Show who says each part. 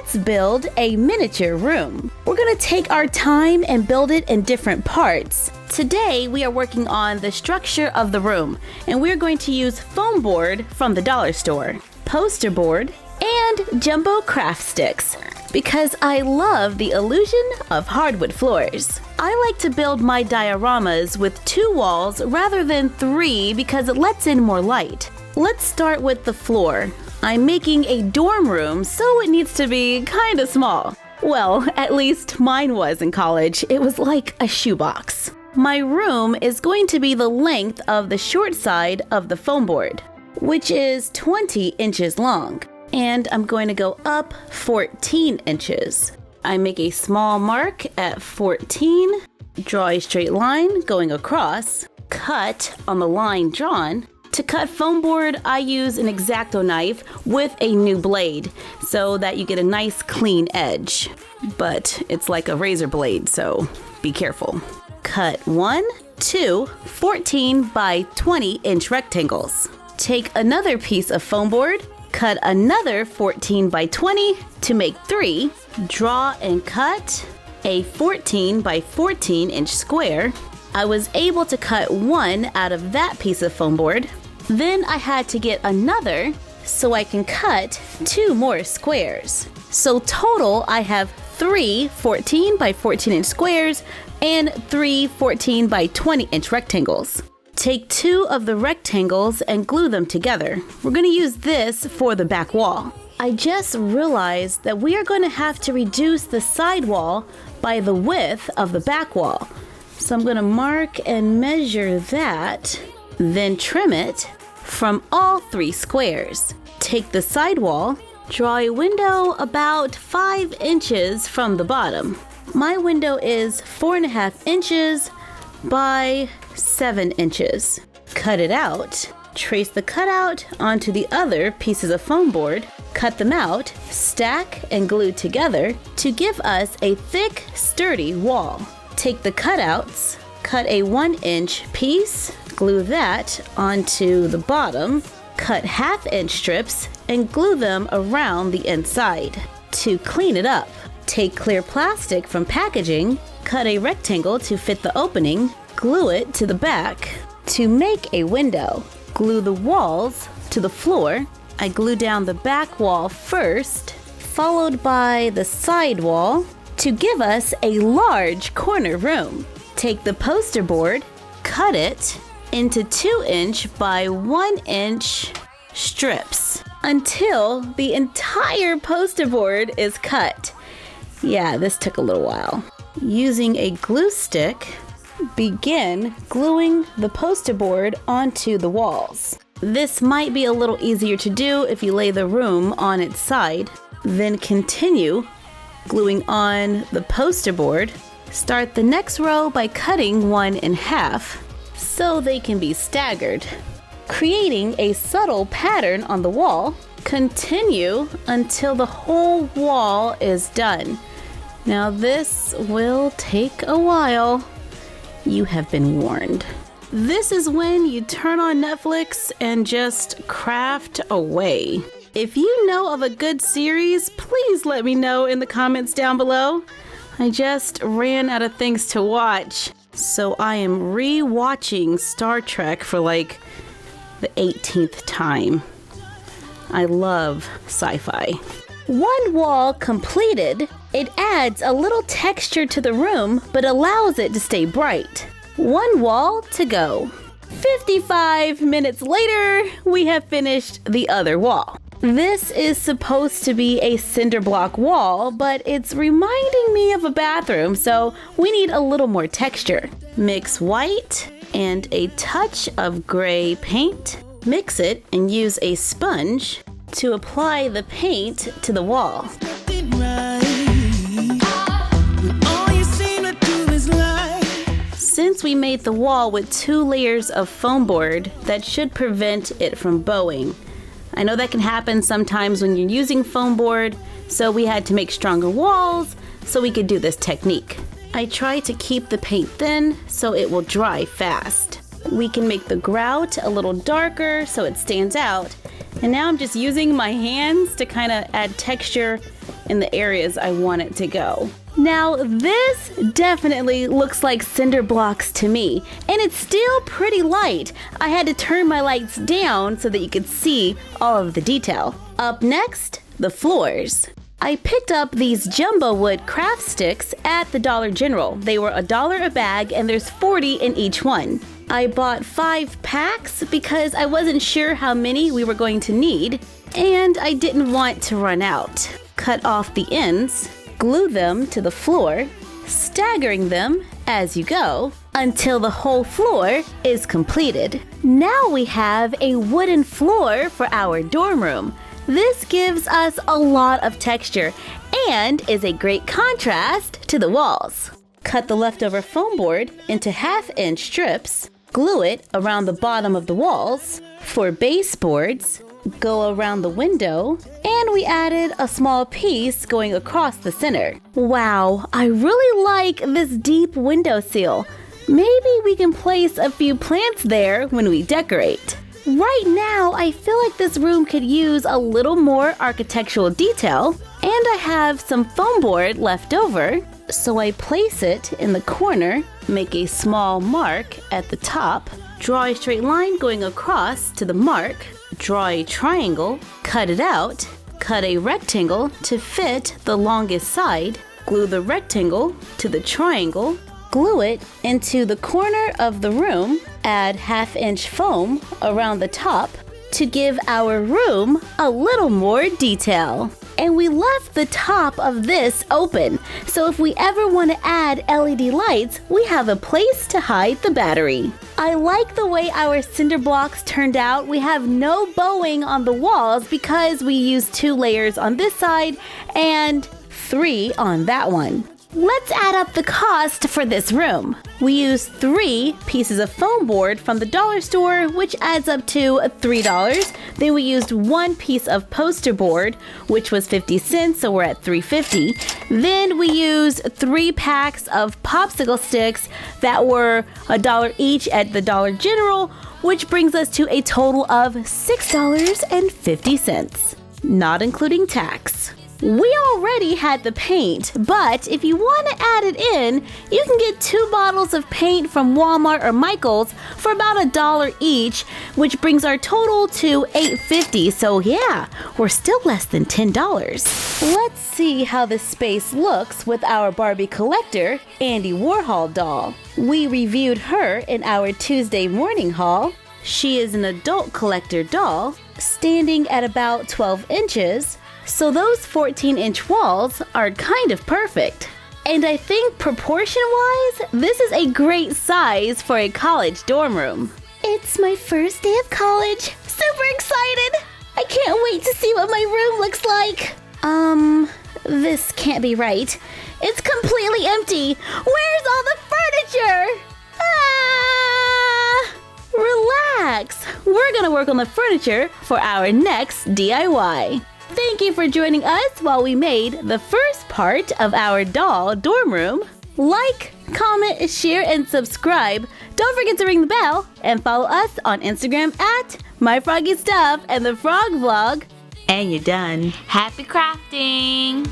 Speaker 1: Let's build a miniature room. We're gonna take our time and build it in different parts. Today, we are working on the structure of the room, and we're going to use foam board from the dollar store, poster board, and jumbo craft sticks, because I love the illusion of hardwood floors. I like to build my dioramas with 2 walls rather than 3 because it lets in more light. Let's start with the floor. I'm making a dorm room, so it needs to be kinda small. Well, at least mine was in college. It was like a shoebox. My room is going to be the length of the short side of the foam board, which is 20 inches long. And I'm going to go up 14 inches. I make a small mark at 14, draw a straight line going across, cut on the line drawn. To cut foam board, I use an X-Acto knife with a new blade so that you get a nice clean edge. But it's like a razor blade, so be careful. Cut 1, 2, 14 by 20 inch rectangles. Take another piece of foam board, cut another 14 by 20 to make 3. Draw and cut a 14 by 14 inch square. I was able to cut 1 out of that piece of foam board. Then I had to get another so I can cut 2 more squares. So total I have 3 14 by 14 inch squares and 3 14 by 20 inch rectangles. Take 2 of the rectangles and glue them together. We're going to use this for the back wall. I just realized that we are going to have to reduce the side wall by the width of the back wall. So I'm going to mark and measure that, then trim it from all 3 squares. Take the side wall, draw a window about 5 inches from the bottom. My window is 4.5 inches by 7 inches. Cut it out. Trace the cutout onto the other pieces of foam board, cut them out, stack and glue together to give us a thick, sturdy wall. Take the cutouts, cut a 1-inch piece, glue that onto the bottom, cut 1/2-inch strips and glue them around the inside. To clean it up, take clear plastic from packaging, cut a rectangle to fit the opening, glue it to the back. To make a window, glue the walls to the floor. I glue down the back wall first, followed by the side wall to give us a large corner room. Take the poster board, cut it into 2-inch by 1-inch strips until the entire poster board is cut. Yeah, this took a little while. Using a glue stick, begin gluing the poster board onto the walls. This might be a little easier to do if you lay the room on its side. Then continue gluing on the poster board. Start the next row by cutting one in half so they can be staggered, creating a subtle pattern on the wall. Continue until the whole wall is done. Now this will take a while. You have been warned. This is when you turn on Netflix and just craft away. If you know of a good series, please let me know in the comments down below. I just ran out of things to watch, so I am re-watching Star Trek for like the 18th time. I love sci-fi. One wall completed. It adds a little texture to the room, but allows it to stay bright. One wall to go. 55 minutes later, we have finished the other wall. This is supposed to be a cinder block wall, but it's reminding me of a bathroom, so we need a little more texture. Mix white and a touch of gray paint. Mix it and use a sponge to apply the paint to the wall. Since we made the wall with 2 layers of foam board, that should prevent it from bowing. I know that can happen sometimes when you're using foam board, so we had to make stronger walls so we could do this technique. I try to keep the paint thin so it will dry fast. We can make the grout a little darker so it stands out. And now I'm just using my hands to kind of add texture in the areas I want it to go. Now this definitely looks like cinder blocks to me, and it's still pretty light. I had to turn my lights down so that you could see all of the detail. Up next, the floors. I picked up these jumbo wood craft sticks at the Dollar General. They were $1 a bag and there's 40 in each one. I bought 5 packs because I wasn't sure how many we were going to need, and I didn't want to run out. Cut off the ends, glue them to the floor, staggering them as you go until the whole floor is completed. Now we have a wooden floor for our dorm room. This gives us a lot of texture and is a great contrast to the walls. Cut the leftover foam board into 1/2-inch strips, glue it around the bottom of the walls. For baseboards, go around the window, and we added a small piece going across the center. Wow, I really like this deep windowsill. Maybe we can place a few plants there when we decorate. Right now, I feel like this room could use a little more architectural detail, and I have some foam board left over, so I place it in the corner, make a small mark at the top, draw a straight line going across to the mark, draw a triangle, cut it out, cut a rectangle to fit the longest side, glue the rectangle to the triangle, glue it into the corner of the room, add 1/2-inch foam around the top to give our room a little more detail. And we left the top of this open, so if we ever want to add LED lights, we have a place to hide the battery. I like the way our cinder blocks turned out. We have no bowing on the walls because we used 2 layers on this side and 3 on that one. Let's add up the cost for this room. We used 3 pieces of foam board from the dollar store, which adds up to $3. Then we used 1 piece of poster board, which was 50 cents, so we're at $3.50. Then we used 3 packs of popsicle sticks that were $1 each at the Dollar General, which brings us to a total of $6.50, not including tax. We already had the paint, but if you want to add it in, you can get 2 bottles of paint from Walmart or Michael's for about $1 each, which brings our total to $8.50. So yeah, we're still less than $10. Let's see how this space looks with our Barbie collector, Andy Warhol doll. We reviewed her in our Tuesday morning haul. She is an adult collector doll, standing at about 12 inches. So those 14-inch walls are kind of perfect. And I think proportion-wise, this is a great size for a college dorm room. It's my first day of college. Super excited! I can't wait to see what my room looks like. This can't be right. It's completely empty. Where's all the furniture? Relax. We're gonna work on the furniture for our next DIY. Thank you for joining us while we made the first part of our doll dorm room. Like, comment, share, and subscribe. Don't forget to ring the bell and follow us on Instagram at MyFroggyStuff and the Frog Vlog.
Speaker 2: And you're done. Happy crafting!